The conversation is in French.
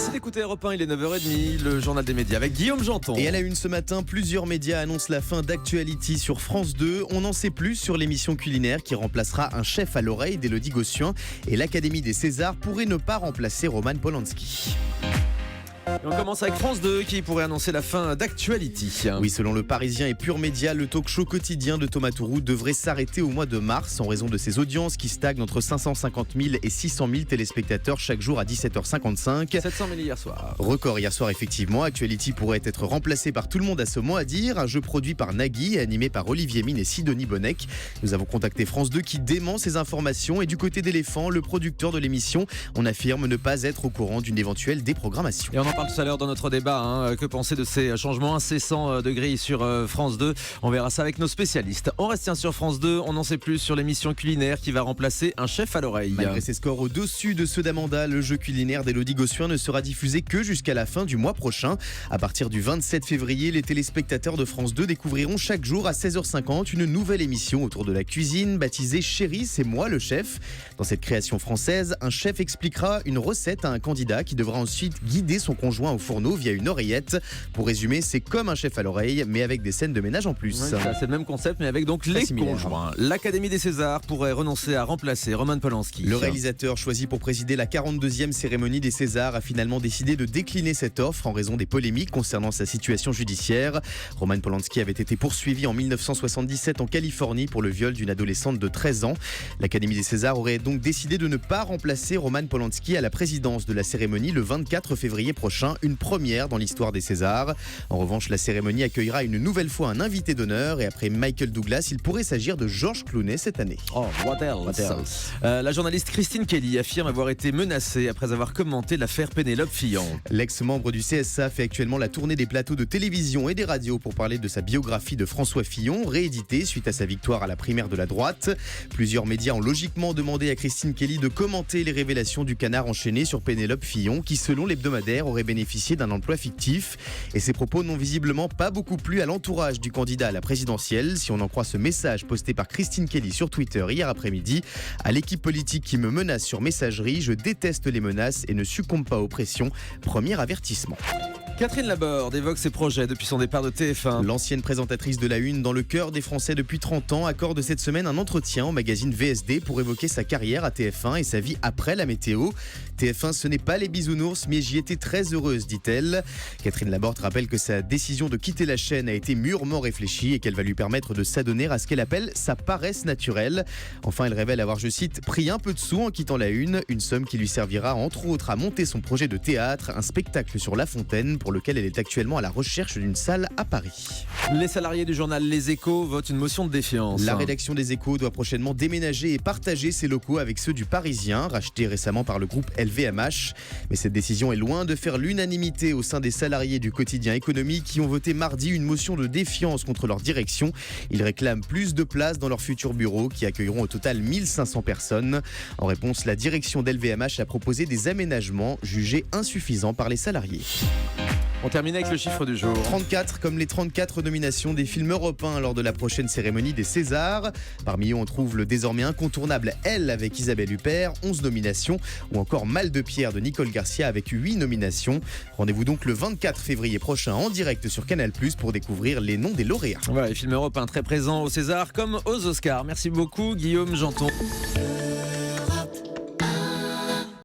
Merci d'écouter Europe 1, il est 9h30, le journal des médias avec Guillaume Janton. Et à la une ce matin, plusieurs médias annoncent la fin d'Actuality sur France 2. On en sait plus sur l'émission culinaire qui remplacera un chef à l'oreille d'Élodie Gossuin. Et l'Académie des Césars pourrait ne pas remplacer Roman Polanski. Et on commence avec France 2 qui pourrait annoncer la fin d'Actuality. Oui, selon le Parisien et Pure Média, le talk-show quotidien de Thomas Tourou devrait s'arrêter au mois de mars en raison de ses audiences qui stagnent entre 550 000 et 600 000 téléspectateurs chaque jour à 17h55. 700 000 hier soir. Record hier soir effectivement. Actuality pourrait être remplacé par Tout le monde a ce mot à dire, un jeu produit par Nagui et animé par Olivier Mine et Sidonie Bonnec. Nous avons contacté France 2 qui dément ces informations et du côté d'Éléphant, le producteur de l'émission, on affirme ne pas être au courant d'une éventuelle déprogrammation. Et on en parle tout à l'heure dans notre débat. Que penser de ces changements incessants de grille sur France 2 ? On verra ça avec nos spécialistes. On reste sur France 2, on en sait plus sur l'émission culinaire qui va remplacer un chef à l'oreille. Malgré ses scores au-dessus de ceux d'Amanda, le jeu culinaire d'Élodie Gossuin ne sera diffusé que jusqu'à la fin du mois prochain. À partir du 27 février, les téléspectateurs de France 2 découvriront chaque jour à 16h50 une nouvelle émission autour de la cuisine baptisée Chérie, c'est moi le chef. Dans cette création française, un chef expliquera une recette à un candidat qui devra ensuite guider son conjoint au fourneau via une oreillette. Pour résumer, c'est comme un chef à l'oreille, mais avec des scènes de ménage en plus. Ouais, c'est le même concept, mais avec donc les conjoints. L'Académie des Césars pourrait renoncer à remplacer Roman Polanski. Le réalisateur choisi pour présider la 42e cérémonie des Césars a finalement décidé de décliner cette offre en raison des polémiques concernant sa situation judiciaire. Roman Polanski avait été poursuivi en 1977 en Californie pour le viol d'une adolescente de 13 ans. L'Académie des Césars aurait donc décidé de ne pas remplacer Roman Polanski à la présidence de la cérémonie le 24 février prochain, une première dans l'histoire des Césars. En revanche, la cérémonie accueillera une nouvelle fois un invité d'honneur et après Michael Douglas, il pourrait s'agir de George Clooney cette année. Oh, what else? La journaliste Christine Kelly affirme avoir été menacée après avoir commenté l'affaire Pénélope Fillon. L'ex-membre du CSA fait actuellement la tournée des plateaux de télévision et des radios pour parler de sa biographie de François Fillon, rééditée suite à sa victoire à la primaire de la droite. Plusieurs médias ont logiquement demandé à Christine Kelly de commenter les révélations du canard enchaîné sur Pénélope Fillon, qui selon l'hebdomadaire aurait bénéficié d'un emploi fictif. Et ces propos n'ont visiblement pas beaucoup plu à l'entourage du candidat à la présidentielle, si on en croit ce message posté par Christine Kelly sur Twitter hier après-midi. À l'équipe politique qui me menace sur messagerie, je déteste les menaces et ne succombe pas aux pressions. Premier avertissement. Catherine Laborde évoque ses projets depuis son départ de TF1. L'ancienne présentatrice de La Une dans le cœur des Français depuis 30 ans accorde cette semaine un entretien au magazine VSD pour évoquer sa carrière à TF1 et sa vie après la météo. TF1, ce n'est pas les bisounours, mais j'y étais très heureuse, dit-elle. Catherine Laborde rappelle que sa décision de quitter la chaîne a été mûrement réfléchie et qu'elle va lui permettre de s'adonner à ce qu'elle appelle sa paresse naturelle. Enfin, elle révèle avoir, je cite, pris un peu de sous en quittant La Une, une somme qui lui servira entre autres à monter son projet de théâtre, un spectacle sur La Fontaine, pour lequel elle est actuellement à la recherche d'une salle à Paris. Les salariés du journal Les Échos votent une motion de défiance. La rédaction des Échos doit prochainement déménager et partager ses locaux avec ceux du Parisien, rachetés récemment par le groupe LVMH. Mais cette décision est loin de faire l'unanimité au sein des salariés du quotidien économique qui ont voté mardi une motion de défiance contre leur direction. Ils réclament plus de places dans leurs futurs bureaux qui accueilleront au total 1500 personnes. En réponse, la direction d'LVMH a proposé des aménagements jugés insuffisants par les salariés. On termine avec le chiffre du jour. 34, comme les 34 nominations des films européens lors de la prochaine cérémonie des Césars. Parmi eux, on trouve le désormais incontournable Elle avec Isabelle Huppert, 11 nominations, ou encore Mal de Pierre de Nicole Garcia avec 8 nominations. Rendez-vous donc le 24 février prochain en direct sur Canal+ pour découvrir les noms des lauréats. Voilà, les films européens très présents aux Césars comme aux Oscars. Merci beaucoup Guillaume Janton.